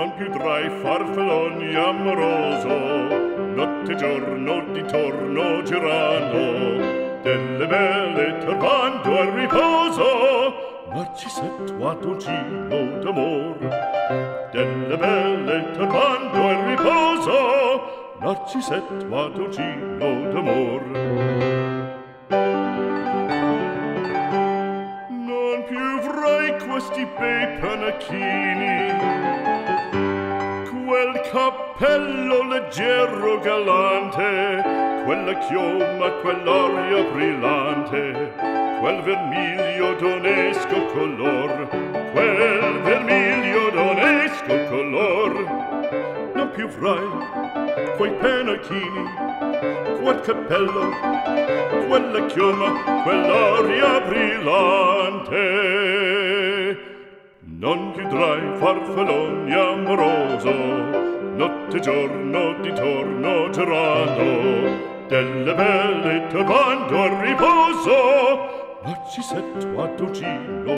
non più tra i farfalloni amoroso, notte e giorno d'intorno girano, delle belle turbando al riposo, Narcisetto a dolcino d'amor. Delle belle turbando al riposo, Narcisetto a dolcino d'amor. Non più avrai questi bei panacchini, quel cappello leggero galante, quella chioma, quell'aria brillante, quel vermiglio d'onesco color, quel vermiglio d'onesco color. Non più avrai quei panacchini, quel cappello, quella chioma, quell'aria brillante. Non più tra i farfalloni amoroso, notte e giorno d'intorno girando, delle belle turbando al riposo, Narcisetto a dolcino